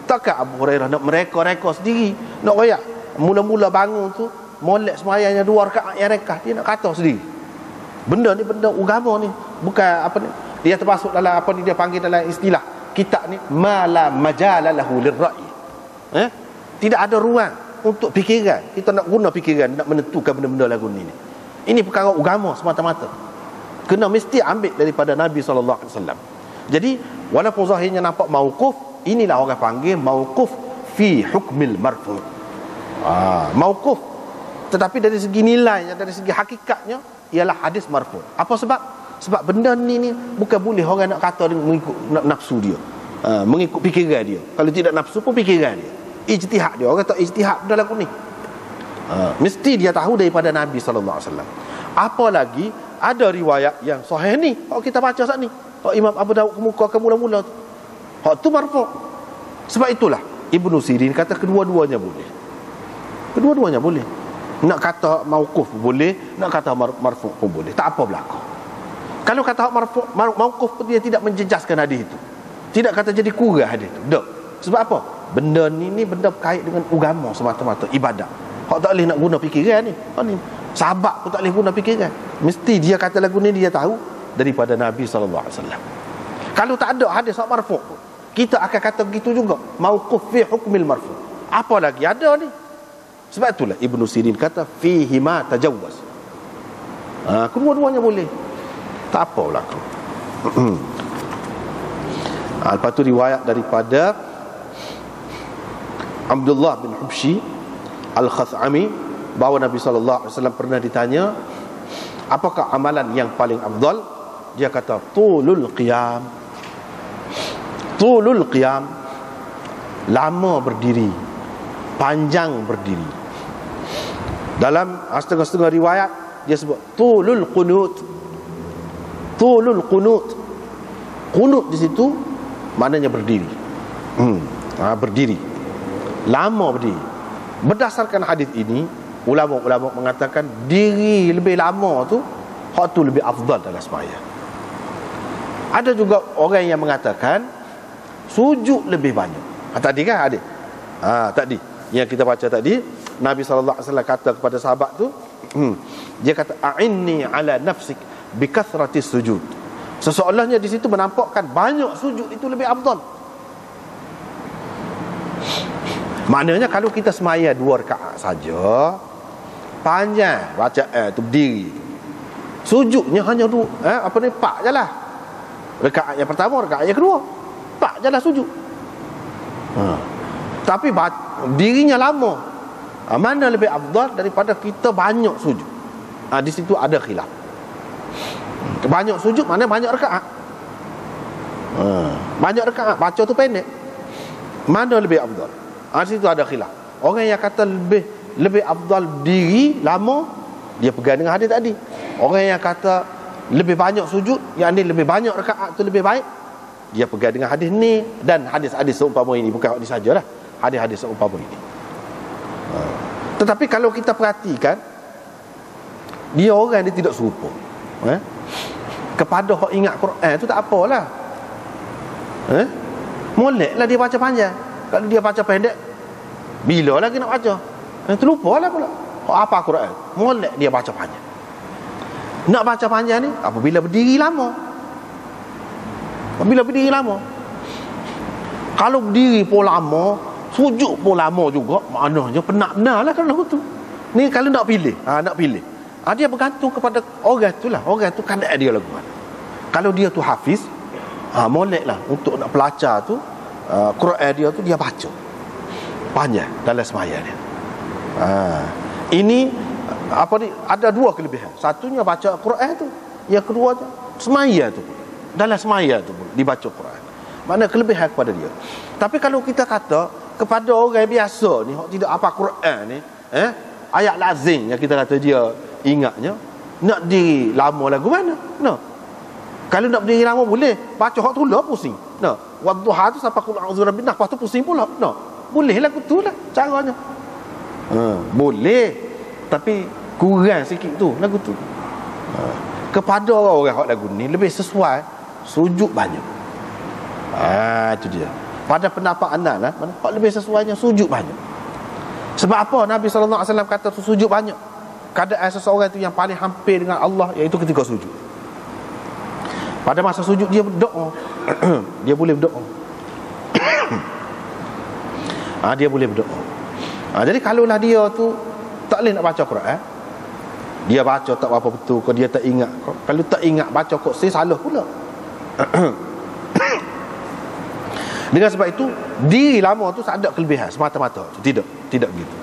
Speaker 1: takkan Abu Hurairah nak mereka sendiri, nak royak mula-mula bangun tu molek semayangnya 2 rakaat yang rekah, dia nak kata sendiri. Benda ni benda agama ni, bukan apa ni, dia termasuk dalam apa ni dia panggil dalam istilah kitab ni mala majala lahu lirra'i. Tidak ada ruang untuk fikiran. Kita nak guna fikiran nak menentukan benda-benda lagu ni. Ini perkara agama semata-mata. Kena mesti ambil daripada Nabi SAW. Jadi walaupun zahirnya nampak mauquf, inilah orang panggil mauquf fi hukmil marfu'. Mauquf, tetapi dari segi nilainya, dari segi hakikatnya ialah hadis marfu'. Apa sebab? Sebab benda ni bukan boleh orang nak kata mengikut nafsu dia, mengikut fikiran dia. Kalau tidak nafsu pun fikiran dia, ijtihad dia. Orang kata ijtihad benda lagu ni, mesti dia tahu daripada Nabi SAW. Apalagi ada riwayat yang sahih ni, kalau kita baca saat ni, kalau Imam Abu Daud kemukakan mula-mula tu, hak tu marfu'. Sebab itulah Ibnu Sirin kata kedua-duanya boleh. Kedua-duanya boleh. Nak kata mauquf pun boleh, nak kata marfu' pun boleh, tak apa berlaku. Kalau kata marfu' mauquf pun dia tidak menjejaskan hadis itu, tidak kata jadi kurang hadis itu. Tak. Sebab apa? Benda ni benda berkait dengan agama semata-mata, ibadat. Hak tak boleh nak guna fikiran ni. Hak ni sahabat pun tak boleh guna fikiran. Mesti dia kata lagu ni dia tahu daripada Nabi SAW. Kalau tak ada hadis marfu', kita akan kata begitu juga, mauquf fi hukmil marfu'. Apa lagi ada ni? Sebab itulah Ibnu Sirin kata fihi ma tajawwaz. Kedua-duanya boleh, tak apa berlaku. Lepas tu riwayat daripada Abdullah bin Hubshi Al-Khathami bahawa Nabi SAW pernah ditanya, apakah amalan yang paling afdal? Dia kata tulul qiyam. Tulul qiyam, lama berdiri, panjang berdiri. Dalam setengah-setengah riwayat dia sebut tulul qunut. Tulul qunut. Qunut di situ maknanya berdiri. Berdiri, lama berdiri. Berdasarkan hadis ini, ulama-ulama mengatakan diri lebih lama tu, hak tu lebih afdal dalam sembahyang. Ada juga orang yang mengatakan sujud lebih banyak. Tadi kan ada. Tadi yang kita baca tadi, Nabi SAW kata kepada sahabat tu, dia kata a'inni ala nafsik bi kathratis sujud. Seseolahnya di situ menampakkan banyak sujud itu lebih afdal. Maknanya kalau kita semaya 2 rakaat saja, panjang bacaan tu berdiri, sujudnya hanya 4 je lah. Rakaat yang pertama, rakaat yang kedua, 4 je lah sujud. Tapi dirinya lama. Mana lebih afdal daripada kita banyak sujud? Di situ ada khilaf. Banyak sujud mana banyak rakaat. Banyak rakaat baca tu pendek, mana lebih afdal? Di situ ada khilaf. Orang yang kata lebih afdal diri lama, dia pegang dengan hadis tadi. Orang yang kata lebih banyak sujud, yang ni lebih banyak rakaat tu lebih baik, dia pegang dengan hadis ni dan hadis-hadis seumpama ini. Bukan hadis sajalah, hadis-hadis seumpama ini. Tetapi kalau kita perhatikan, dia orang dia tidak serupa. Kepada hak ingat Quran tu tak apalah. Moleklah dia baca panjang. Kalau dia baca pendek, bila lagi nak baca? Terlupalah pula. Apa Quran? Molek dia baca panjang. Nak baca panjang ni apabila berdiri lama. Apabila berdiri lama. Kalau berdiri pun lama, sujud pun lama juga, maknanya penat benar lah kalau tu. Ni kalau nak pilih, nak pilih. Dia bergantung kepada orang tu lah. Orang tu kadang dia lagu mana. Kalau dia tu hafiz, molek lah untuk nak pelacak tu, Quran dia tu dia baca panjang dalam sembahyang dia. Ini apa ni, ada 2 kelebihan. Satunya baca Quran tu, yang kedua tu sembahyang tu, dalam sembahyang tu dibaca Quran. Mana kelebihan kepada dia. Tapi kalau kita kata kepada orang biasa ni, tidak apa Quran ni, ayat lazim yang kita kata dia ingatnya, nak diri lama lagu mana? No. Kalau nak berdiri lama boleh, baca hak tu lah pusing. No. Wadduha tu sampai qul a'udzu birabbin nas, lepas tu pusing pula. No. Boleh lagu tu lah caranya. Boleh. Tapi kurang sikit tu lagu tu. Kepada orang-orang hak lagu ni lebih sesuai sujud banyak. Itu dia. Pada pendapat anda lah, hak lebih sesuainya sujud banyak. Sebab apa Nabi sallallahu alaihi wasallam kata tu sujud banyak? Keadaan seseorang itu yang paling hampir dengan Allah iaitu ketika sujud. Pada masa sujud dia berdoa. Dia boleh berdoa. Dia boleh berdoa. Jadi kalaulah dia tu tak boleh nak baca Quran, dia baca tak apa betul, kalau dia tak ingat, kalau tak ingat baca kok salah pula. Dengan sebab itu diri lama tu tak ada kelebihan semata-mata. Tidak begitu.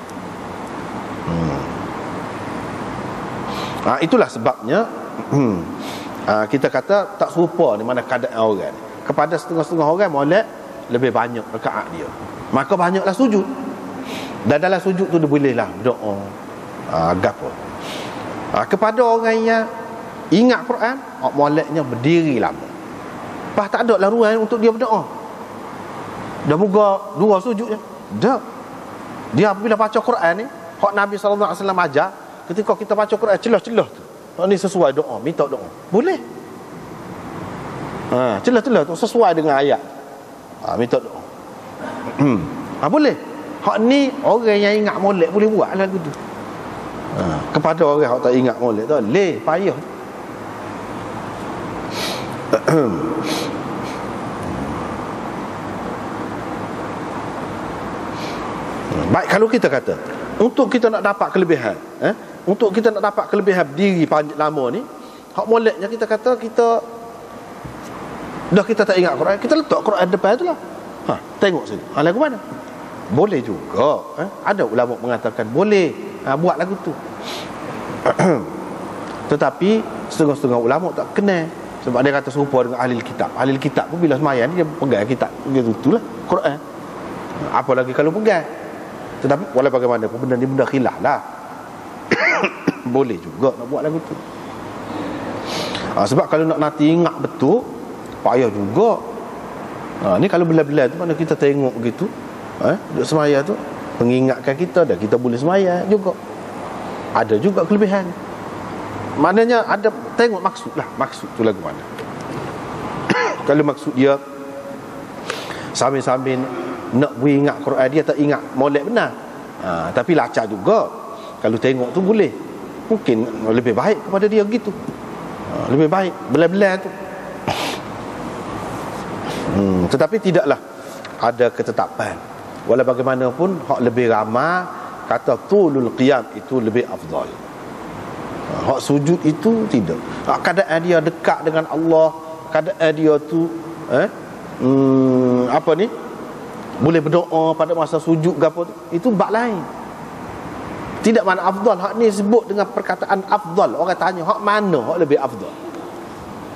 Speaker 1: Itulah sebabnya kita kata tak serupa di mana keadaan orang. Kepada setengah-setengah orang molek lebih banyak rakaat dia, maka banyaklah sujud. Dan dalam sujud tu dia bolehlah berdoa gapo. Kepada orang yang ingat Quran, moleknya berdiri lama. Lepas tak ada lah ruang untuk dia berdoa. Dah muka dua sujud je. Dah. Dia apabila baca Quran ni, hak Nabi sallallahu alaihi wasallam ajar, ketika kita baca Quran celah-celah tu, ni sesuai doa, minta doa. Boleh. Celah-celah tu sesuai dengan ayat. Minta doa. Boleh. Hak ni orang yang ingat molek boleh buat lagu tu. Kepada orang hak tak ingat molek tu, payah. Baik, kalau kita kata untuk kita nak dapat kelebihan, untuk kita nak dapat kelebihan diri panjang lama ni, hak moleknya kita kata kita tak ingat Quran, kita letak Quran depan tu lah. Tengok sini. Lagu mana? Boleh juga. Ada ulama mengatakan boleh buat lagu tu. Tetapi setengah-setengah ulama tak kenal, sebab dia kata serupa dengan ahli kitab. Ahli kitab pun bila sembahyang dia pegang kitab, dia tutulah Quran. Apalagi kalau pegang. Tetapi walau bagaimana pun benda ni benda khilaf lah. Boleh juga nak buat lagu tu. Sebab kalau nak nanti ingat betul, payah juga. Ni kalau bila-bila tu mana kita tengok begitu, duduk semaya tu mengingatkan kita, dan kita boleh semaya juga. Ada juga kelebihan. Maknanya ada, tengok maksud lah, maksud tu lagu mana. Kalau maksud dia sambil-sambil nak ingat Quran, dia tak ingat molek benar, tapi lacak juga. Kalau tengok tu boleh, mungkin lebih baik kepada dia gitu. Lebih baik bela-bela tu. Tetapi tidaklah ada ketetapan. Walau bagaimanapun hak lebih ramai kata tulul qiyam itu lebih afdal. Hak sujud itu tidak. Keadaan dia dekat dengan Allah, keadaan dia tu boleh berdoa pada masa sujud ke apa tu, itu bab lain. Tidak mana afdal. Hak ni sebut dengan perkataan afdal. Orang tanya hak mana hak lebih afdal.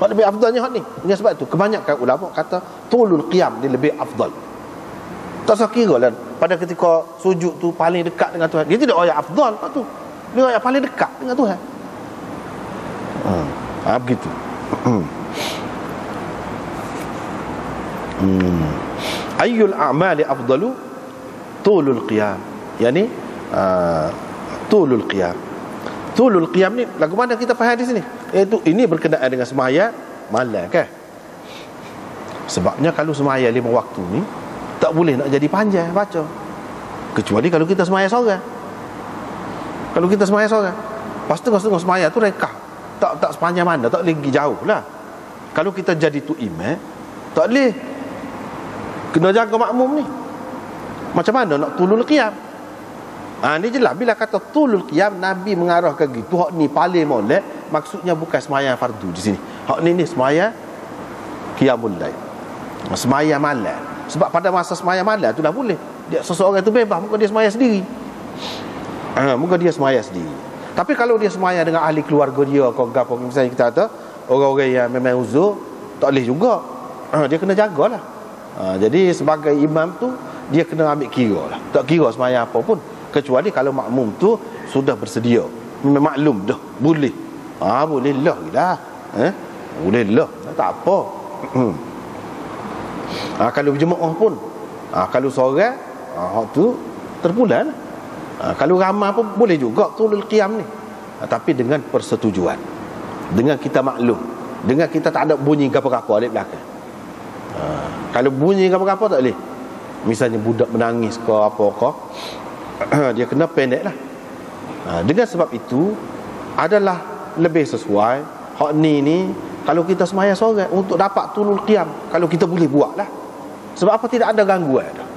Speaker 1: Hak lebih afdalnya hak ni. Dengan sebab tu kebanyakan ulama kata tulul qiyam ni lebih afdal. Tak usah kira lah pada ketika sujud tu paling dekat dengan Tuhan. Dia tidak ayat afdal hak tu. Dia ayat paling dekat dengan Tuhan. Begitu. Ayyul a'mali afdalu tulul qiyam. Yani tulul qiyam. Tulul qiyam ni lagu mana kita faham di sini? Iaitu ini berkenaan dengan semaya malam kan? Sebabnya kalau semaya 5 waktu ni tak boleh nak jadi panjang baca, kecuali kalau kita semaya seorang. Kalau kita semaya seorang, pas tengah-tengah semaya tu rekah, tak sepanjang mana, tak boleh pergi jauh lah. Kalau kita jadi tu imam, tak boleh, kena jaga makmum ni. Macam mana nak tulul qiyam? Ni jelas bila kata tulul qiyam, Nabi mengarahkan gitu. Hak ni paling molek, maksudnya bukan sembahyang fardu di sini. Hak ni sembahyang qiyamul lail, sembahyang malam. Sebab pada masa sembahyang malam tu dah boleh. Dia seseorang tu bebas, muka dia sembahyang sendiri. Muka dia sembahyang sendiri. Tapi kalau dia sembahyang dengan ahli keluarga dia, kau gapo misalnya kita kata orang-orang yang memang uzur, tak boleh juga. Dia kena jagalah. Jadi sebagai imam tu dia kena ambil kira lah. Tak kira sembahyang apa pun, kecuali kalau makmum tu sudah bersedia, memang maklum dah boleh. Boleh lah. Boleh lah, tak apa. Kalau berjemaah pun, kalau seorang, hak tu terpulang. Kalau ramai pun boleh juga tulul qiyam ni, tapi dengan persetujuan, dengan kita maklum, dengan kita tak ada bunyi apa-apa di belakang. Kalau bunyi apa-apa tak boleh. Misalnya budak menangis ke apa ke, dia kena pendek lah. Dengan sebab itu adalah lebih sesuai hak ni kalau kita sembahyang seorang untuk dapat tulul qiyam, kalau kita boleh buat lah. Sebab apa? Tidak ada gangguan dah.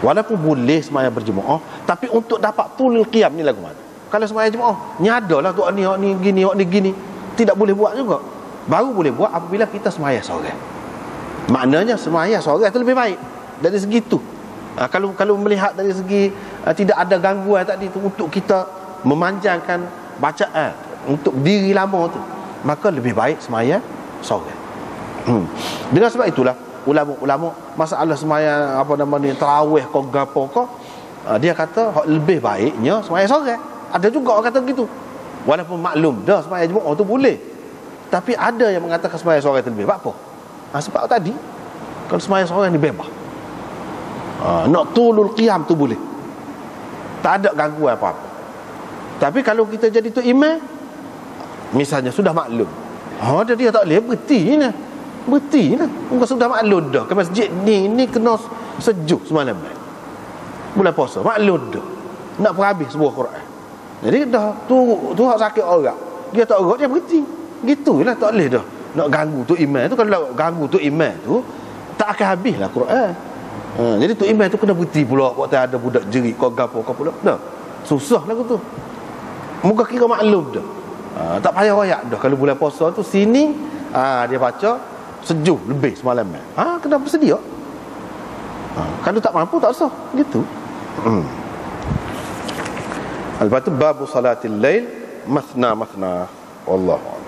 Speaker 1: Walaupun boleh sembahyang berjemaah, tapi untuk dapat tulul qiyam ni lagu mana? Kalau sembahyang jemaah, nyadalah tu ni gini, tidak boleh buat juga. Baru boleh buat apabila kita sembahyang seorang. Maknanya sembahyang seorang itu lebih baik dari segi tu. Kalau melihat dari segi tidak ada gangguan tadi tu, untuk kita memanjangkan bacaan, untuk diri lama tu, maka lebih baik sembahyang seorang. Dengan sebab itulah ulama-ulama masalah sembahyang apa nama ni, tarawih kau gapo kau, dia kata hak lebih baiknya sembahyang seorang. Ada juga orang kata gitu. Walaupun maklum dah sembahyang jemaah tu boleh, tapi ada yang mengatakan sembahyang seorang itu lebih. Apa? Sebab tadi kalau sembahyang seorang ni bebas. Nak tulul qiyam tu boleh, tak ada gangguan apa-apa. Tapi kalau kita jadi tu imam, misalnya sudah maklum, dia tak boleh berhenti lah. Muka sudah maklum dah ke masjid ni kena sejuk semalam bulan puasa, maklum dah nak perhabis sebuah Quran. Jadi dah tu hak sakit orang, dia tak orang, dia berhenti. Gitulah, tak boleh dah nak ganggu tu imam tu. Kalau ganggu tu imam tu, tak akan habislah Quran. Jadi tu imam tu kena berhenti pula waktu ada budak jerit kau gapo kau pula. Dah susah lah tu. Muka kira maklum dah. Tak payah royak dah. Kalau bulan puasa tu sini dia baca sejuk lebih semalam. Kena bersedia. Kalau tak mampu tak usah gitu. Lepas tu babu salatil lail mathna wallahu a'lam.